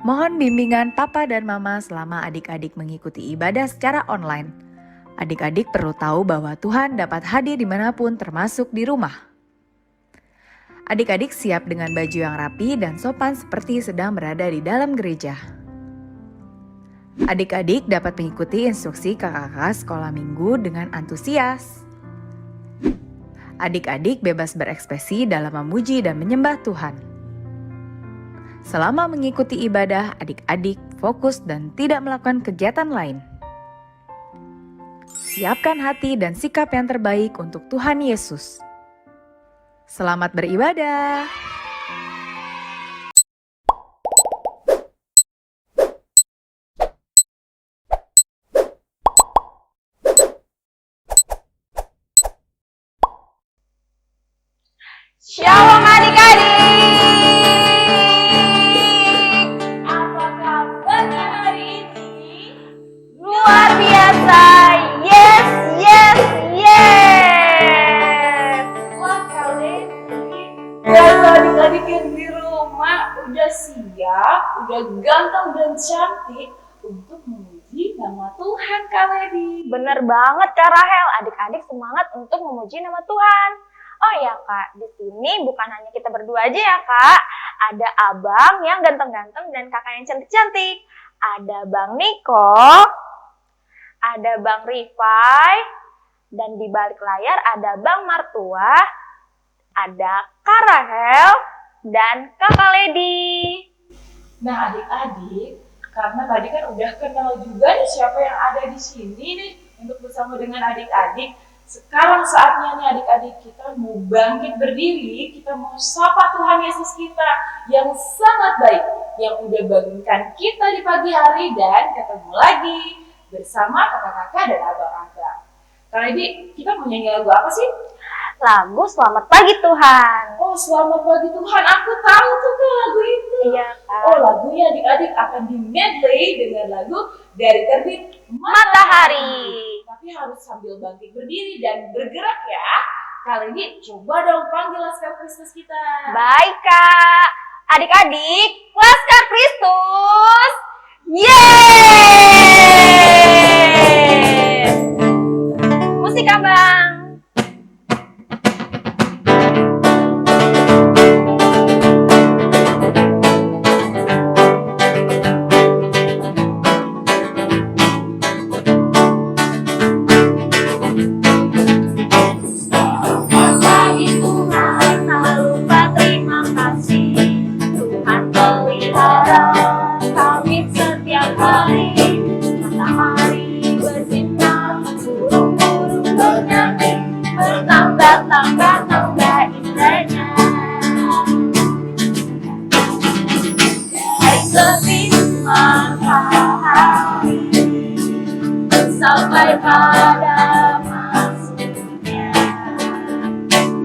Mohon bimbingan Papa dan Mama selama adik-adik mengikuti ibadah secara online. Adik-adik perlu tahu bahwa Tuhan dapat hadir dimanapun termasuk di rumah. Adik-adik siap dengan baju yang rapi dan sopan seperti sedang berada di dalam gereja. Adik-adik dapat mengikuti instruksi kakak-kakak sekolah minggu dengan antusias. Adik-adik bebas berekspresi dalam memuji dan menyembah Tuhan. Selama mengikuti ibadah, adik-adik fokus dan tidak melakukan kegiatan lain. Siapkan hati dan sikap yang terbaik untuk Tuhan Yesus. Selamat beribadah. Shalom adik-adik. Apa kabarnya hari ini? Luar biasa. Yes, yes, yes. Wah, kalian adik-adik yang di rumah udah siap, udah ganteng dan cantik untuk memuji nama Tuhan, Kak Lady. Bener banget, Kak Rahel. Adik-adik semangat untuk memuji nama Tuhan. Oh ya Kak, di sini bukan hanya kita berdua aja ya Kak. Ada abang yang ganteng-ganteng dan kakak yang cantik-cantik. Ada Bang Niko, ada Bang Rifai, dan di balik layar ada Bang Martua, ada Kak Rahel, dan Kakak Lady. Nah adik-adik, karena tadi kan udah kenal juga nih siapa yang ada di sini nih untuk bersama dengan adik-adik. Sekarang saatnya nih adik-adik kita mau bangkit berdiri, kita mau sapa Tuhan Yesus kita yang sangat baik, yang udah bangunkan kita di pagi hari dan ketemu lagi bersama kakak-kakak dan abang-abang. Kali ini kita mau nyanyi lagu apa sih? Lagu Selamat Pagi Tuhan. Oh, Selamat Pagi Tuhan, aku tahu tuh Kak lagu itu. Iya Kak. Oh, lagunya adik-adik akan di medley dengan lagu Dari Terbit Matahari. Tapi harus sambil bangkit berdiri dan bergerak ya. Kali ini coba dong panggil Laskar Kristus kita. Baik Kak. Adik-adik, Laskar Kristus. Yeay! Musik abang. Sampai pada maksudnya,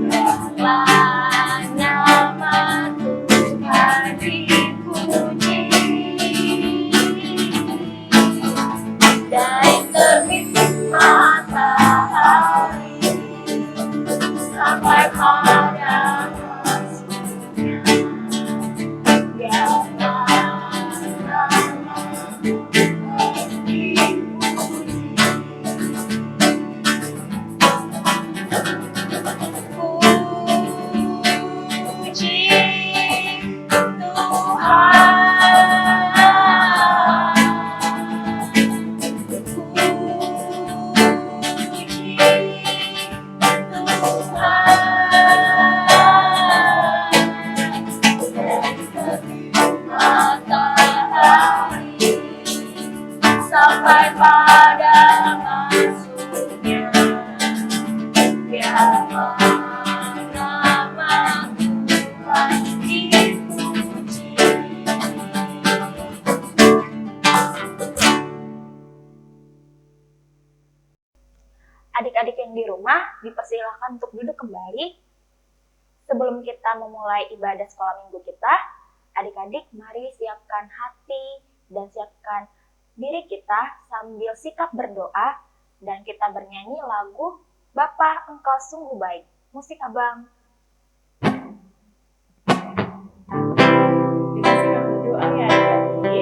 biarlah nama Tuhan dipuji. Dari terbit matahari sampai pada maksudnya, biarlah nama Tuhan dipuji. Sampai pada maksudnya, biarlah nama Tuhan dipuji. Adik-adik yang di rumah dipersilakan untuk duduk kembali. Sebelum kita memulai ibadah sekolah minggu kita, adik-adik mari siapkan hati dan siapkan diri kita sambil sikap berdoa dan kita bernyanyi lagu Bapa Engkau Sungguh Baik. Musik abang. Dengan sikap berdoa ya adik-adik.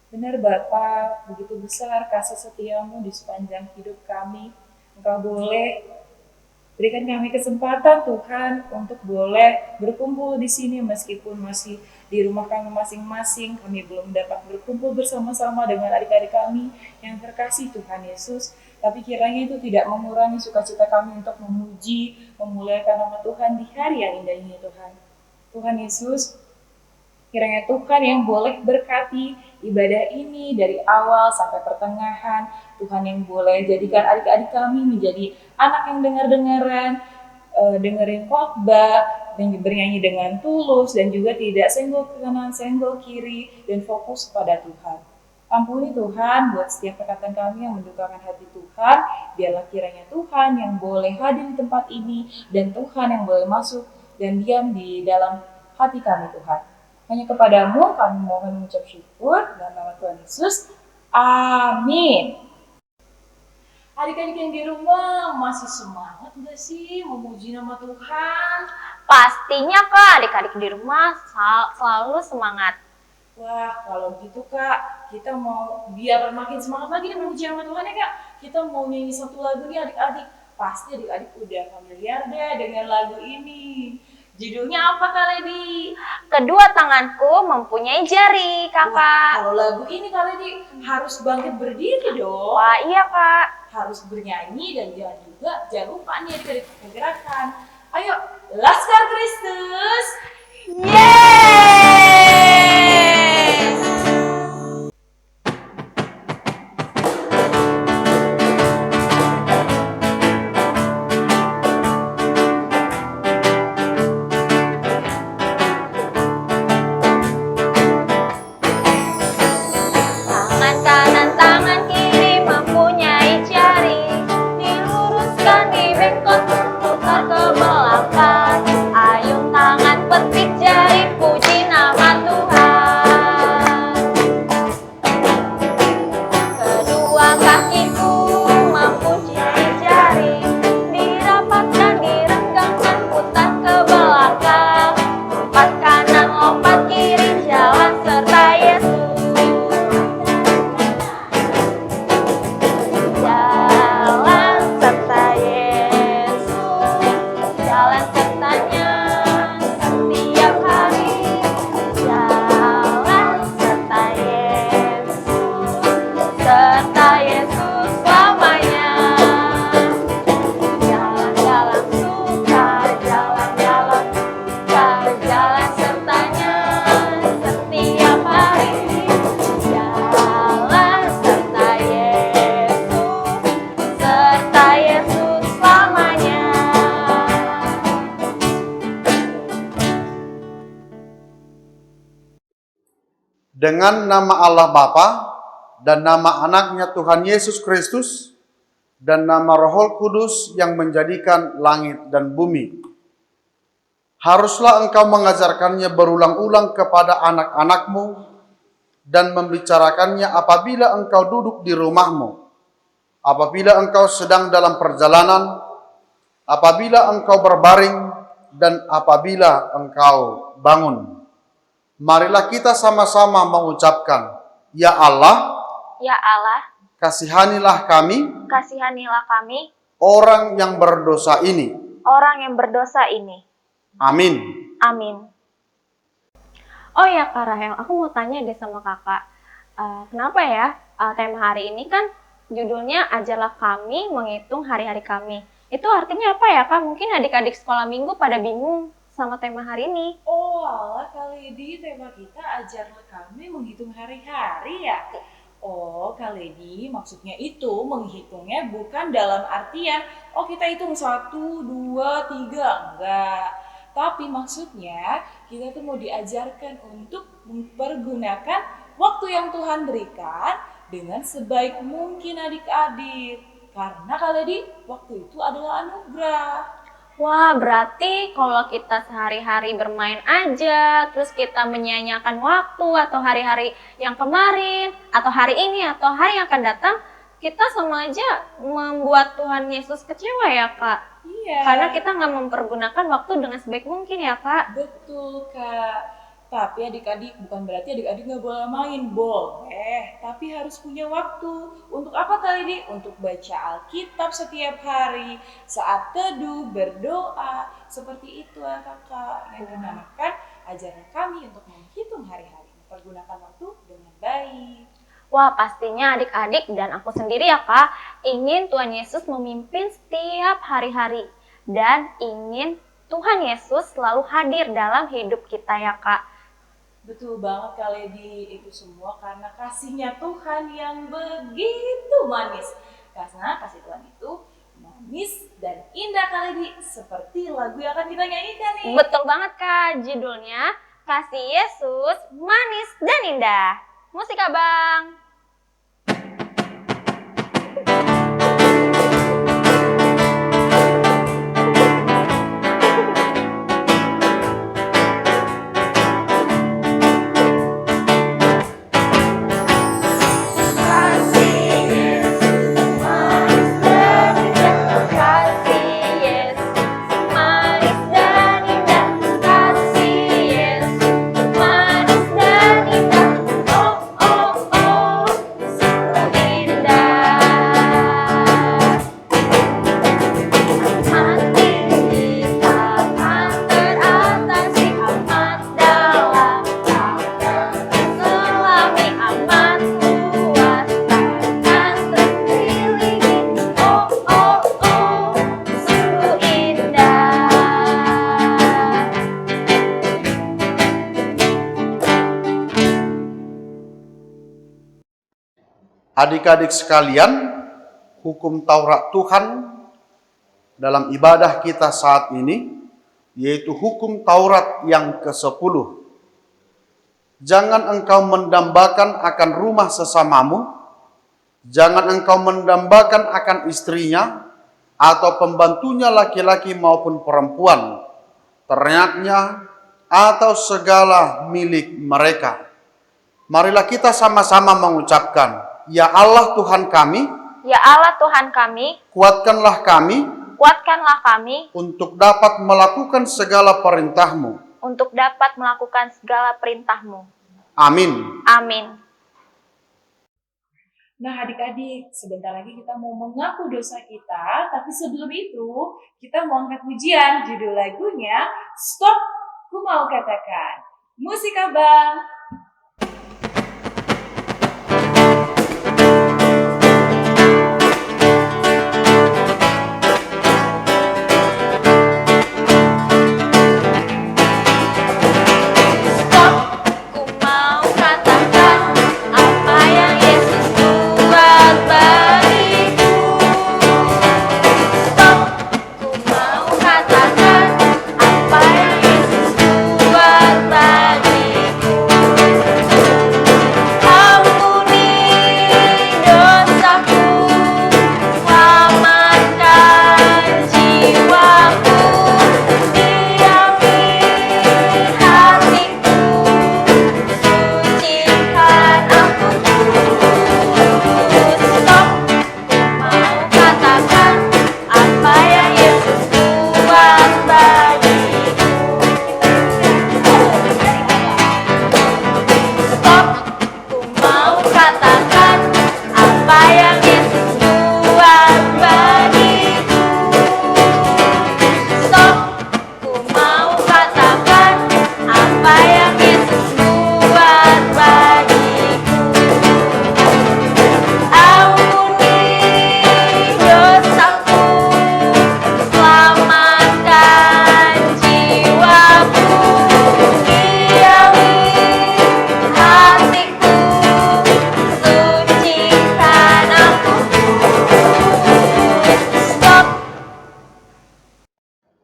Benar Bapa, begitu besar kasih setiamu di sepanjang hidup kami. Engkau boleh berikan kami kesempatan Tuhan untuk boleh berkumpul di sini meskipun masih di rumah kami masing-masing. Kami belum dapat berkumpul bersama-sama dengan adik-adik kami yang terkasih Tuhan Yesus. Tapi kiranya itu tidak mengurangi sukacita kami untuk memuji, memuliakan nama Tuhan di hari yang indah ini Tuhan. Tuhan Yesus, kiranya Tuhan yang boleh berkati ibadah ini dari awal sampai pertengahan. Tuhan yang boleh jadikan adik-adik kami menjadi anak yang dengar-dengaran, dengerin khotbah, dan bernyanyi dengan tulus, dan juga tidak senggol ke kanan, senggol kiri, dan fokus pada Tuhan. Ampuni Tuhan buat setiap perkataan kami yang mendukakan hati Tuhan. Biarlah kiranya Tuhan yang boleh hadir di tempat ini, dan Tuhan yang boleh masuk dan diam di dalam hati kami Tuhan. Hanya kepadamu kami mohon mengucap syukur dalam nama Tuhan Yesus. Amin. Adik-adik yang di rumah masih semangat gak sih memuji nama Tuhan? Pastinya Kak, adik-adik di rumah selalu semangat. Wah, kalau gitu Kak, kita mau biar makin semangat lagi nih memuji nama Tuhan ya Kak. Kita mau nyanyi satu lagu nih adik-adik. Pasti adik-adik udah familiar deh dengan lagu ini. Judulnya apa Kak Lady? Kedua tanganku mempunyai jari, Wah, Kakak. kalau lagu ini Kak Lady harus bangkit berdiri dong. Wah, iya Kak. Harus bernyanyi dan jangan lupa nih adik-adik pergerakan. Ayo, Laskar Kristus. Yeay! Tangan kanan, tangan kiri mempunyai jari, diluruskan, dibengkok, putar ke belakang. Ayung tangan petik jari, puji nama Tuhan. Kedua kakiku mempunyai jari, dirapatkan, direnggangkan, putar ke belakang. Lompat kanan, lompat kiri, jalan serta Yesus. Jalan serta Yesus, jalan sertanya setiap hari. Jalan serta Yesus selamanya. Jalan-jalan suka, jalan-jalan suka, jalan sertanya setiap hari. Jalan serta Yesus selamanya. Dengan nama Allah Bapa dan nama anaknya Tuhan Yesus Kristus dan nama Roh Kudus yang menjadikan langit dan bumi. Haruslah engkau mengajarkannya berulang-ulang kepada anak-anakmu dan membicarakannya apabila engkau duduk di rumahmu, apabila engkau sedang dalam perjalanan, apabila engkau berbaring, dan apabila engkau bangun. Marilah kita sama-sama mengucapkan, Ya Allah, Ya Allah, kasihanilah kami, kasihanilah kami, orang yang berdosa ini. orang yang berdosa ini. Amin. Amin. Oh ya Kak Rahel, aku mau tanya deh sama kakak. Kenapa ya tema hari ini kan judulnya Ajarlah Kami Menghitung Hari-Hari Kami. Itu artinya apa ya Kak? Mungkin adik-adik sekolah minggu pada bingung sama tema hari ini. Oh alah kali di tema kita ajarlah kami menghitung hari-hari ya. Oh kali ini maksudnya itu menghitungnya bukan dalam artian oh kita hitung 1, 2, 3, enggak. Tapi maksudnya kita tuh mau diajarkan untuk mempergunakan waktu yang Tuhan berikan dengan sebaik mungkin adik-adik. Karena kali di waktu itu adalah anugerah. Wah, berarti kalau kita sehari-hari bermain aja, terus kita menyia-nyiakan waktu atau hari-hari yang kemarin, atau hari ini, atau hari yang akan datang, kita sama aja membuat Tuhan Yesus kecewa ya Kak? Iya. Karena kita nggak mempergunakan waktu dengan sebaik mungkin ya Kak? Betul Kak. Tapi adik-adik, bukan berarti adik-adik nggak boleh main, boleh. Tapi harus punya waktu. Untuk apa kali ini? Untuk baca Alkitab setiap hari, saat teduh, berdoa. Seperti itu ya kakak. Yang dinamakan ajaran kami untuk menghitung hari-hari. Pergunakan waktu dengan baik. Wah, pastinya adik-adik dan aku sendiri ya Kak, ingin Tuhan Yesus memimpin setiap hari-hari. Dan ingin Tuhan Yesus selalu hadir dalam hidup kita ya Kak. Betul banget Kak Lady, itu semua karena kasihnya Tuhan yang begitu manis. Karena kasih Tuhan itu manis dan indah Kak Lady, seperti lagu yang akan kita nyanyikan nih. Betul banget Kak, judulnya Kasih Yesus Manis dan Indah. Musik Abang. Adik-adik sekalian, hukum Taurat Tuhan dalam ibadah kita saat ini, yaitu hukum Taurat yang ke-10. Jangan engkau mendambakan akan rumah sesamamu, jangan engkau mendambakan akan istrinya, atau pembantunya laki-laki maupun perempuan, ternaknya, atau segala milik mereka. Marilah kita sama-sama mengucapkan, Ya Allah Tuhan kami, Ya Allah Tuhan kami, kuatkanlah kami untuk dapat melakukan segala perintah-Mu. melakukan segala perintah-Mu. Amin. Amin. Nah adik-adik, sebentar lagi kita mau mengaku dosa kita, tapi sebelum itu kita mau angkat pujian, judul lagunya Stop, Ku Mau Katakan. Musik Abang.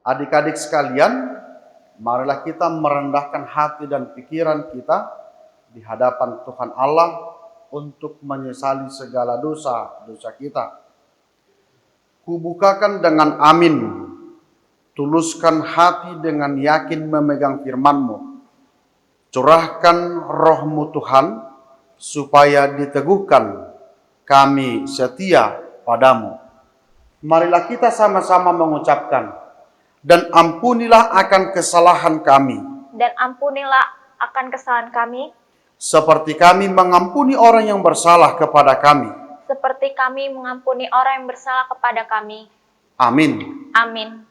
Adik-adik sekalian, marilah kita merendahkan hati dan pikiran kita di hadapan Tuhan Allah untuk menyesali segala dosa-dosa kita. Kubukakan dengan amin, tuluskan hati dengan yakin memegang firman-Mu. Curahkan roh-Mu Tuhan, supaya diteguhkan kami setia padamu. Marilah kita sama-sama mengucapkan, dan ampunilah akan kesalahan kami. Dan ampunilah akan kesalahan kami, seperti kami mengampuni orang yang bersalah kepada kami. seperti kami mengampuni orang yang bersalah kepada kami. Amin. Amin.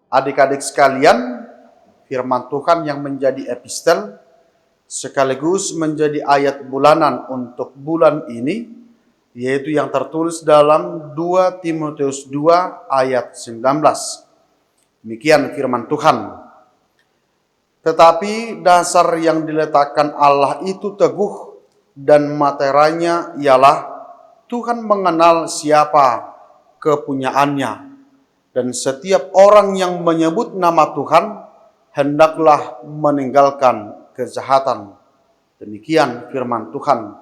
Adik-adik sekalian, firman Tuhan yang menjadi epistel sekaligus menjadi ayat bulanan untuk bulan ini, yaitu yang tertulis dalam 2 Timotius 2 ayat 19. Demikian firman Tuhan. Tetapi dasar yang diletakkan Allah itu teguh, dan materainya ialah Tuhan mengenal siapa kepunyaannya, dan setiap orang yang menyebut nama Tuhan hendaklah meninggalkan kejahatan. Demikian firman Tuhan.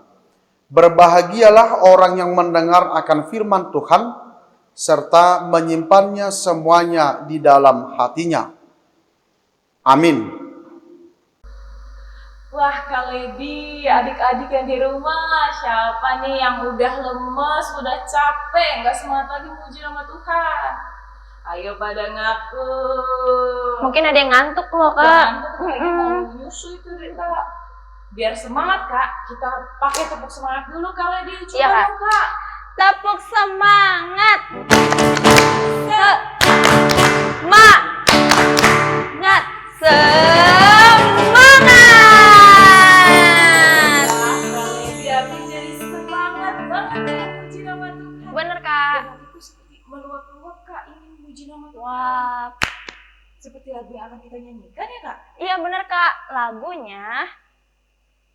Berbahagialah orang yang mendengar akan firman Tuhan, serta menyimpannya semuanya di dalam hatinya. Amin. Wah, Kak Lady, adik-adik yang di rumah, siapa nih yang udah lemes, udah capek, nggak semangat lagi muji nama Tuhan? Ayo pada ngaku. Mungkin ada yang ngantuk loh, Kak. Ngantuk, lagi mau nyusu itu deh, Kak. Biar semangat, Kak, kita pakai tepuk semangat dulu, Kak Lady. Coba Iya, Kak. dong, Kak. Tepuk semangat. Semangat. Semangat. Kak Lady, aku jadi semangat banget memuji nama Tuhan. Bener, Kak. Dan hatiku seperti meluap-luap, Kak, ingin memuji nama Tuhan. Wah, Seperti lagu yang akan kita nyanyikan ya, Kak? iya bener, Kak. Lagunya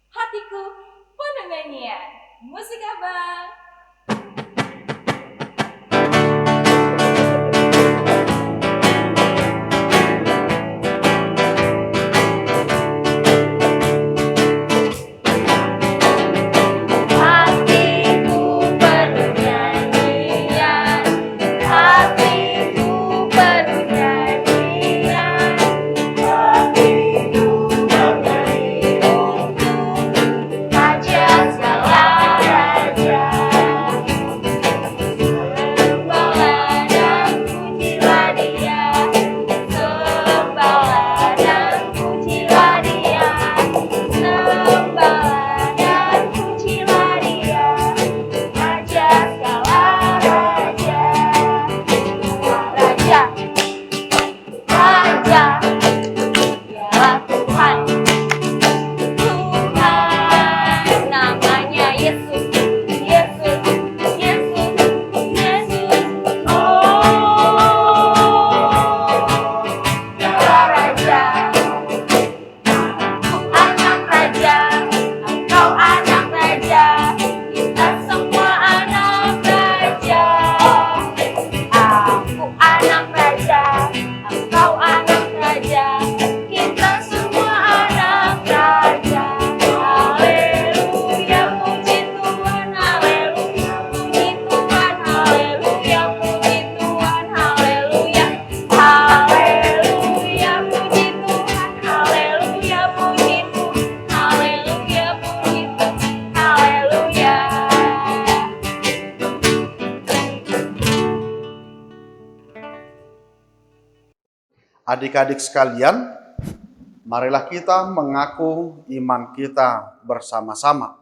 Hatiku penuh nyanyian. Musik Abang. hatiku penuh nyanyian, hatiku penuh nyanyian, hatiku bernyanyi untuk Raja segala raja. Sembahlah dan pujilah Dia, sembahlah dan pujilah Dia, sembahlah dan pujilah Dia, Raja segala raja. Raja, Raja, Dialah Tuhan, Tuhan namanya Yesus, Yesus, Yesus, Yesus. Oh, Dialah Raja, anak raja, engkau anak raja, kita semua anak raja. Aku anak raja, engkau anak raja, kita semua anak raja. Haleluya, puji Tuhan, haleluya, puji Tuhan, haleluya, puji Tuhan, haleluya. Haleluya, puji Tuhan, haleluya, puji Tuhan, haleluya, puji Tuhan, haleluya. Adik-adik sekalian, marilah kita mengaku iman kita bersama-sama.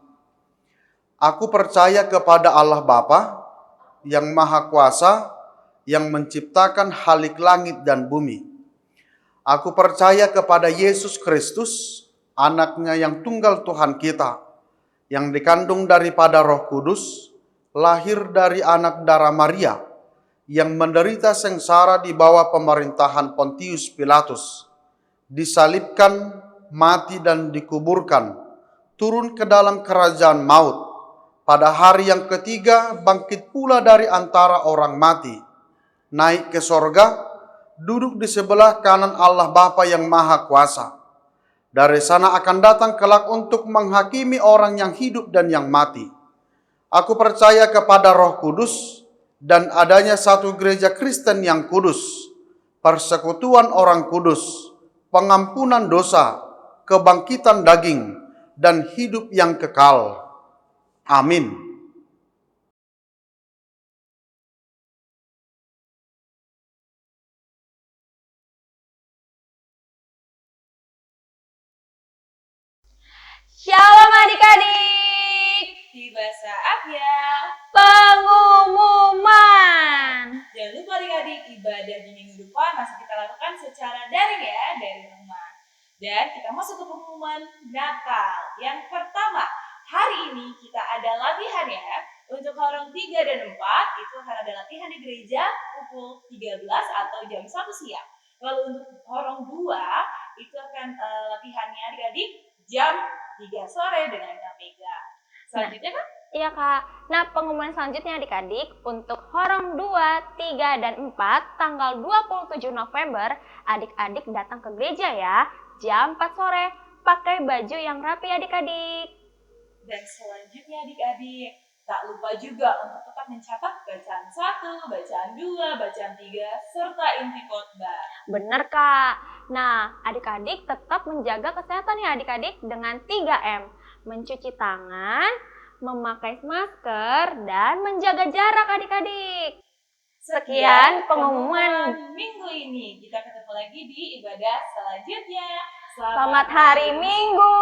Aku percaya kepada Allah Bapa yang Maha Kuasa, yang menciptakan halik langit dan bumi. Aku percaya kepada Yesus Kristus, anaknya yang tunggal Tuhan kita, yang dikandung daripada Roh Kudus, lahir dari anak darah Maria, yang menderita sengsara di bawah pemerintahan Pontius Pilatus, disalibkan, mati dan dikuburkan, turun ke dalam kerajaan maut, pada hari yang ketiga bangkit pula dari antara orang mati, naik ke sorga, duduk di sebelah kanan Allah Bapa yang Maha Kuasa. Dari sana akan datang kelak untuk menghakimi orang yang hidup dan yang mati. Aku percaya kepada Roh Kudus, dan adanya satu gereja Kristen yang kudus, persekutuan orang kudus, pengampunan dosa, kebangkitan daging, dan hidup yang kekal. Amin. Shalom adik-adik. Tiba saatnya. Pengumuman. Jangan lupa adik-adik, ibadah di minggu depan masih kita lakukan secara daring ya, dari rumah. Dan kita masuk ke pengumuman Natal. Yang pertama, hari ini kita ada latihan ya. Untuk horong 3 dan 4 itu akan ada latihan di gereja pukul 13 atau jam 1 siang. Lalu untuk horong 2 itu akan latihannya adik-adik jam 3 sore dengan Kak Mega. Selanjutnya kan? Iya Kak. Nah pengumuman selanjutnya adik-adik untuk horong 2, 3, dan 4 tanggal 27 November adik-adik datang ke gereja ya. Jam 4 sore pakai baju yang rapi adik-adik. Dan selanjutnya adik-adik, tak lupa juga untuk tetap mencatat bacaan 1, bacaan 2, bacaan 3, serta inti khotbah. Bener Kak. Nah adik-adik tetap menjaga kesehatan ya adik-adik dengan 3M. Mencuci tangan, memakai masker, dan menjaga jarak adik-adik. Sekian pengumuman minggu ini. Kita ketemu lagi di ibadah selanjutnya. Selamat hari Minggu.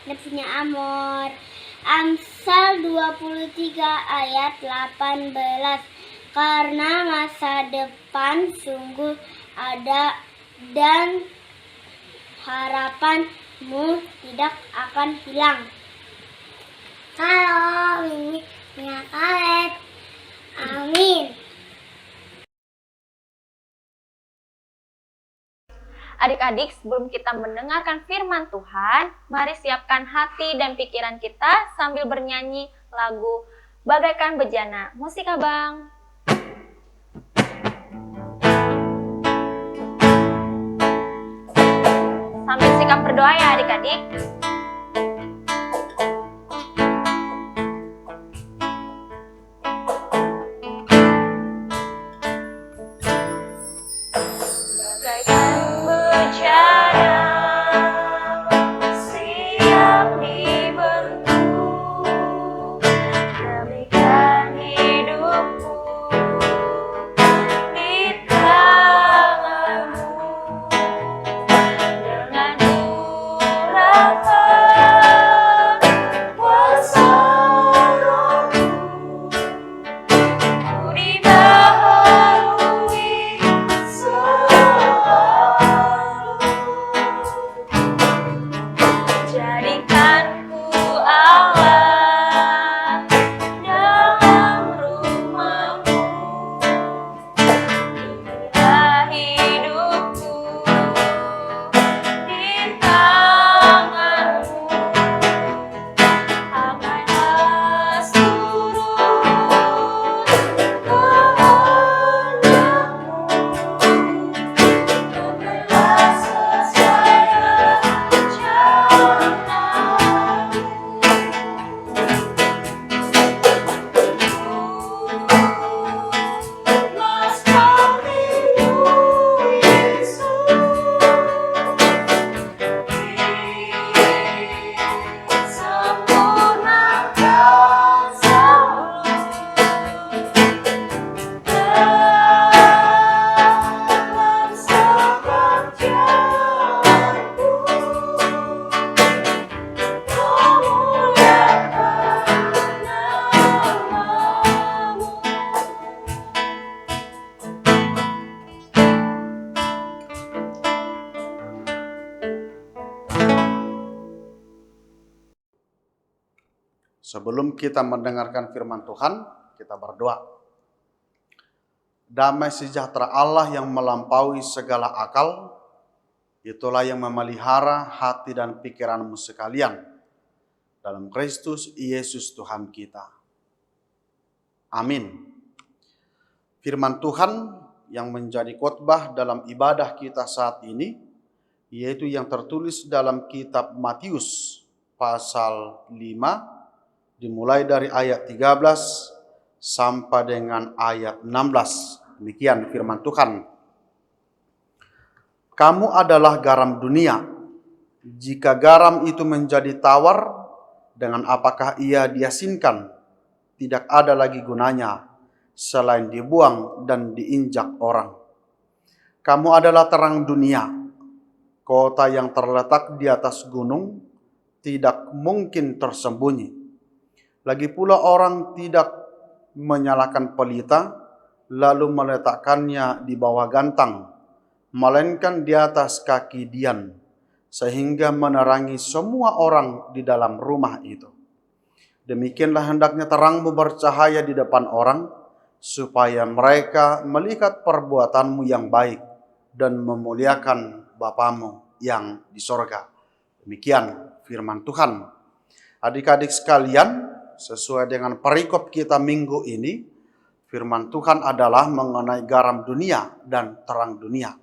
Nafsunya Amor. Amsal 23 ayat 18. Karena masa depan sungguh ada dan harapanmu tidak akan hilang. Halo, ini punya Khaled. Amin. Adik-adik, sebelum kita mendengarkan firman Tuhan, mari siapkan hati dan pikiran kita sambil bernyanyi lagu Bagaikan Bejana. Musik Abang. Sambil sikap berdoa ya adik-adik. Sebelum kita mendengarkan firman Tuhan, kita berdoa. Damai sejahtera Allah yang melampaui segala akal, itulah yang memelihara hati dan pikiranmu sekalian dalam Kristus Yesus Tuhan kita. Amin. Firman Tuhan yang menjadi khotbah dalam ibadah kita saat ini, yaitu yang tertulis dalam kitab Matius pasal 5, dimulai dari ayat 13 sampai dengan ayat 16. Demikian firman Tuhan. Kamu adalah garam dunia. Jika garam itu menjadi tawar, dengan apakah ia diasinkan? Tidak ada lagi gunanya selain dibuang dan diinjak orang. Kamu adalah terang dunia. Kota yang terletak di atas gunung tidak mungkin tersembunyi. Lagi pula orang tidak menyalakan pelita lalu meletakkannya di bawah gantang, melainkan di atas kaki dian, sehingga menerangi semua orang di dalam rumah itu. Demikianlah hendaknya terangmu bercahaya di depan orang, supaya mereka melihat perbuatanmu yang baik dan memuliakan Bapamu yang di sorga. Demikian firman Tuhan. Adik-adik sekalian, sesuai dengan perikop kita minggu ini, firman Tuhan adalah mengenai garam dunia dan terang dunia.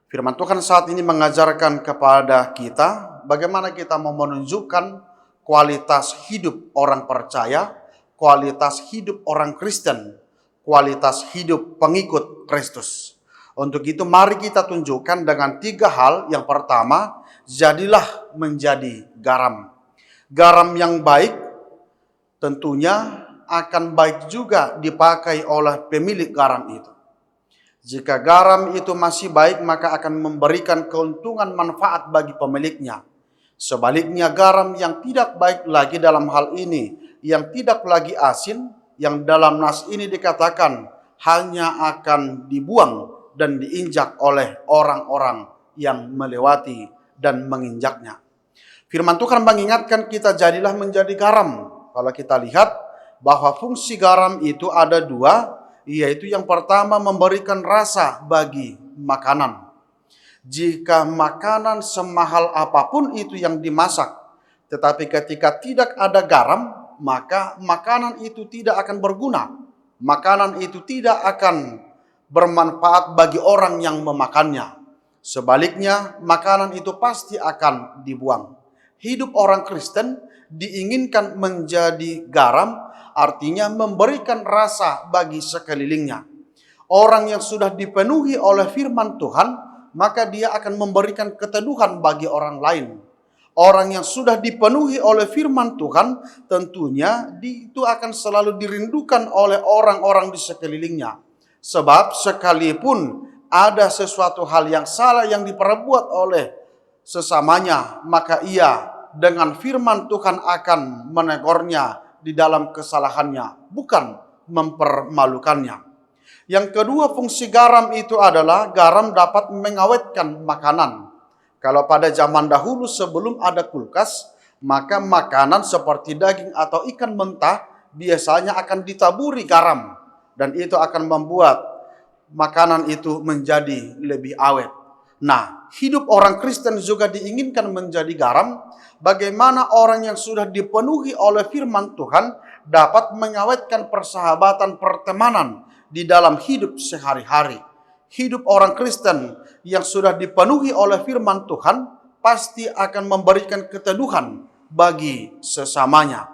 Firman Tuhan saat ini mengajarkan kepada kita bagaimana kita mau menunjukkan kualitas hidup orang percaya, kualitas hidup orang Kristen, kualitas hidup pengikut Kristus. Untuk itu mari kita tunjukkan dengan 3 hal. Yang pertama, jadilah menjadi garam. Garam yang baik tentunya akan baik juga dipakai oleh pemilik garam itu. Jika garam itu masih baik, maka akan memberikan keuntungan manfaat bagi pemiliknya. Sebaliknya garam yang tidak baik lagi dalam hal ini, yang tidak lagi asin, yang dalam nas ini dikatakan hanya akan dibuang dan diinjak oleh orang-orang yang melewati dan menginjaknya. Firman Tuhan mengingatkan kita jadilah menjadi garam. Kalau kita lihat bahwa fungsi garam itu ada 2, yaitu yang pertama memberikan rasa bagi makanan. Jika makanan semahal apapun itu yang dimasak, tetapi ketika tidak ada garam, maka makanan itu tidak akan berguna. Makanan itu tidak akan bermanfaat bagi orang yang memakannya. Sebaliknya, makanan itu pasti akan dibuang. Hidup orang Kristen diinginkan menjadi garam, artinya memberikan rasa bagi sekelilingnya. Orang yang sudah dipenuhi oleh firman Tuhan, maka dia akan memberikan keteduhan bagi orang lain. Orang yang sudah dipenuhi oleh firman Tuhan, tentunya itu akan selalu dirindukan oleh orang-orang di sekelilingnya. Sebab sekalipun ada sesuatu hal yang salah yang diperbuat oleh sesamanya, maka ia dengan firman Tuhan akan menegurnya di dalam kesalahannya, bukan mempermalukannya. Yang kedua, fungsi garam itu adalah garam dapat mengawetkan makanan. Kalau pada zaman dahulu sebelum ada kulkas, maka makanan seperti daging atau ikan mentah biasanya akan ditaburi garam, dan itu akan membuat makanan itu menjadi lebih awet. Nah, hidup orang Kristen juga diinginkan menjadi garam. Bagaimana orang yang sudah dipenuhi oleh firman Tuhan dapat mengawetkan persahabatan pertemanan di dalam hidup sehari-hari. Hidup orang Kristen yang sudah dipenuhi oleh firman Tuhan pasti akan memberikan keteduhan bagi sesamanya.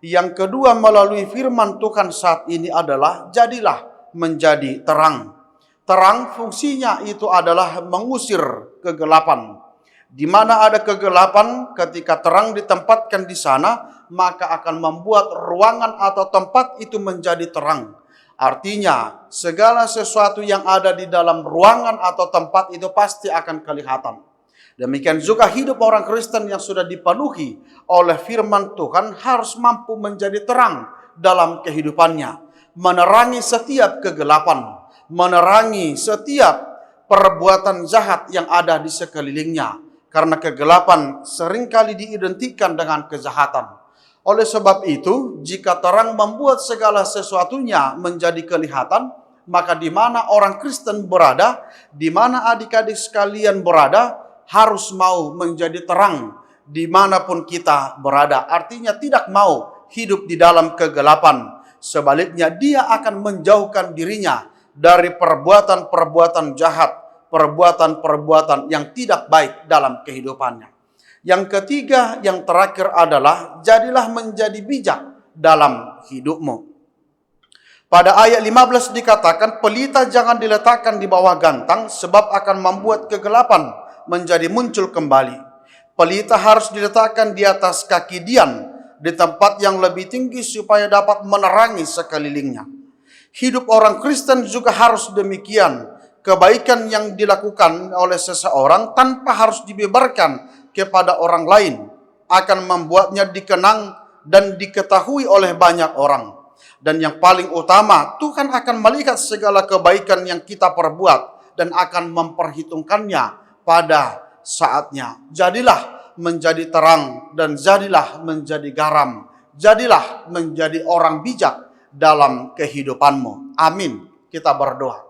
Yang kedua, melalui firman Tuhan saat ini adalah jadilah menjadi terang. Terang fungsinya itu adalah mengusir kegelapan. Di mana ada kegelapan, ketika terang ditempatkan di sana, maka akan membuat ruangan atau tempat itu menjadi terang. Artinya, segala sesuatu yang ada di dalam ruangan atau tempat itu pasti akan kelihatan. Demikian juga hidup orang Kristen yang sudah dipenuhi oleh firman Tuhan harus mampu menjadi terang dalam kehidupannya. Menerangi setiap kegelapan, menerangi setiap perbuatan jahat yang ada di sekelilingnya. Karena kegelapan seringkali diidentikan dengan kejahatan. Oleh sebab itu, jika terang membuat segala sesuatunya menjadi kelihatan, maka di mana orang Kristen berada, di mana adik-adik sekalian berada, harus mau menjadi terang dimanapun kita berada. Artinya tidak mau hidup di dalam kegelapan. Sebaliknya dia akan menjauhkan dirinya dari perbuatan-perbuatan jahat, perbuatan-perbuatan yang tidak baik dalam kehidupannya. Yang ketiga, yang terakhir adalah jadilah menjadi bijak dalam hidupmu. Pada ayat 15 dikatakan, pelita jangan diletakkan di bawah gantang sebab akan membuat kegelapan menjadi muncul kembali. Pelita harus diletakkan di atas kaki Dian, di tempat yang lebih tinggi supaya dapat menerangi sekelilingnya. Hidup orang Kristen juga harus demikian. Kebaikan yang dilakukan oleh seseorang tanpa harus dibeberkan kepada orang lain akan membuatnya dikenang dan diketahui oleh banyak orang. Dan yang paling utama, Tuhan akan melihat segala kebaikan yang kita perbuat dan akan memperhitungkannya pada saatnya. Jadilah menjadi terang dan jadilah menjadi garam. Jadilah menjadi orang bijak dalam kehidupanmu. Amin. Kita berdoa.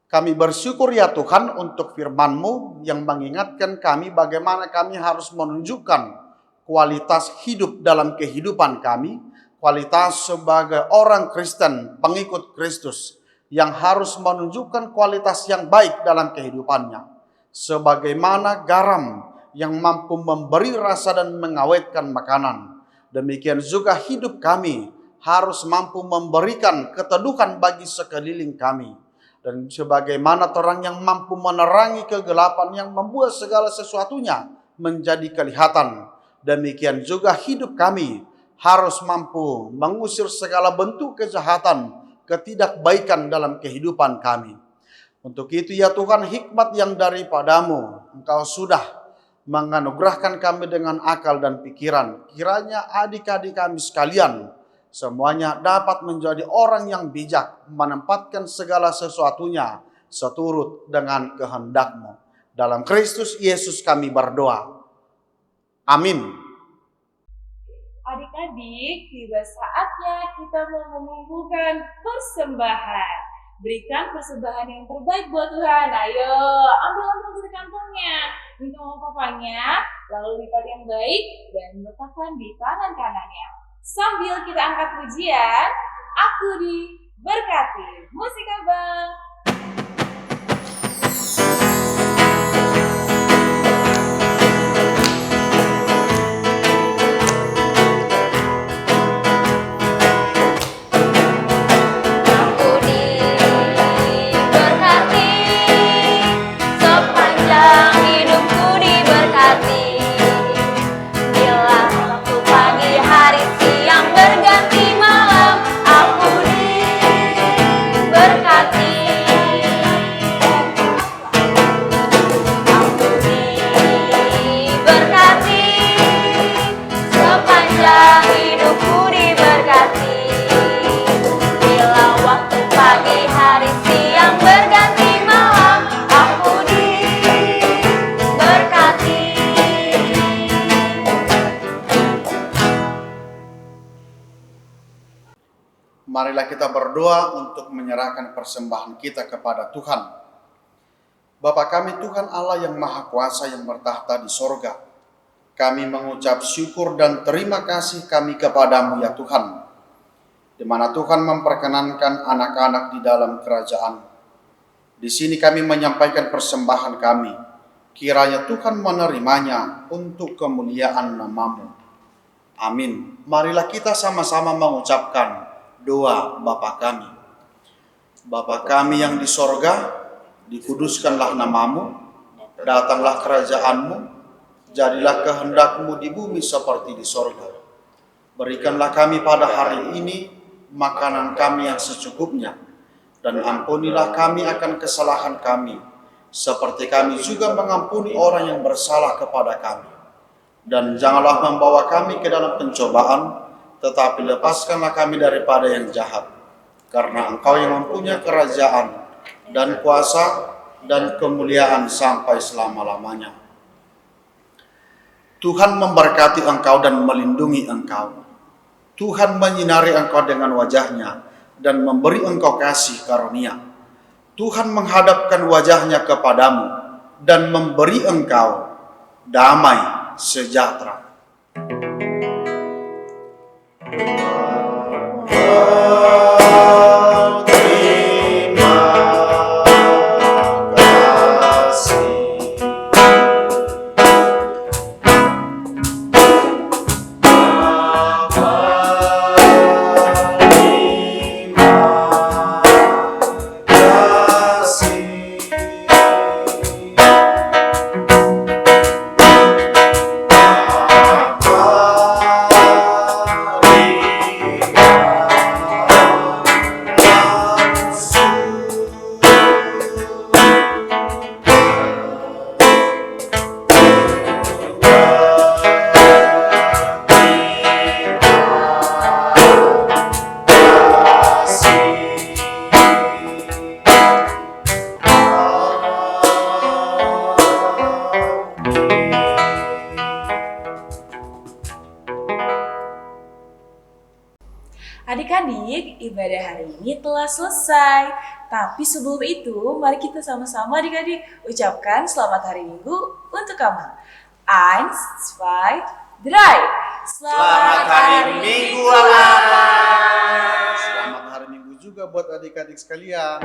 Kami bersyukur ya Tuhan untuk firman-Mu yang mengingatkan kami bagaimana kami harus menunjukkan kualitas hidup dalam kehidupan kami, kualitas sebagai orang Kristen, pengikut Kristus, yang harus menunjukkan kualitas yang baik dalam kehidupannya. Sebagaimana garam yang mampu memberi rasa dan mengawetkan makanan. Demikian juga hidup kami harus mampu memberikan keteduhan bagi sekeliling kami. Dan sebagaimana terang yang mampu menerangi kegelapan yang membuat segala sesuatunya menjadi kelihatan. Demikian juga hidup kami harus mampu mengusir segala bentuk kejahatan, ketidakbaikan dalam kehidupan kami. Untuk itu ya Tuhan, hikmat yang daripada-Mu, Engkau sudah menganugerahkan kami dengan akal dan pikiran. Kiranya adik-adik kami sekalian semuanya dapat menjadi orang yang bijak, menempatkan segala sesuatunya seturut dengan kehendak-Mu. Dalam Kristus Yesus kami berdoa. Amin. Adik-adik, tiba saatnya kita mau mengumpulkan persembahan. Berikan persembahan yang terbaik buat Tuhan. Ayo, ambil dari kantongnya. Minta sama papanya, lalu lipat yang baik dan letakkan di tangan kanannya. Sambil kita angkat pujian, aku diberkati. Musik Abang. Marilah kita berdoa untuk menyerahkan persembahan kita kepada Tuhan. Bapa kami Tuhan Allah yang Maha Kuasa yang bertahta di sorga. Kami mengucap syukur dan terima kasih kami kepada-Mu ya Tuhan. Di mana Tuhan memperkenankan anak-anak di dalam kerajaan. Di sini kami menyampaikan persembahan kami. Kiranya Tuhan menerimanya untuk kemuliaan nama-Mu. Amin. Marilah kita sama-sama mengucapkan doa Bapa kami. Bapa kami yang di sorga, dikuduskanlah nama-Mu, datanglah kerajaan-Mu, jadilah kehendak-Mu di bumi seperti di sorga. Berikanlah kami pada hari ini makanan kami yang secukupnya, dan ampunilah kami akan kesalahan kami, seperti kami juga mengampuni orang yang bersalah kepada kami. Dan janganlah membawa kami ke dalam pencobaan, tetapi lepaskanlah kami daripada yang jahat. Karena Engkau yang mempunyai kerajaan dan kuasa dan kemuliaan sampai selama-lamanya. Tuhan memberkati engkau dan melindungi engkau. Tuhan menyinari engkau dengan wajahnya dan memberi engkau kasih karunia. Tuhan menghadapkan wajahnya kepadamu dan memberi engkau damai sejahtera. Adik-adik, ibadah hari ini telah selesai. Tapi sebelum itu, mari kita sama-sama adik-adik ucapkan selamat hari Minggu untuk kamu. 1, 2, 3. Selamat hari Minggu, anak. Selamat hari Minggu juga buat adik-adik sekalian.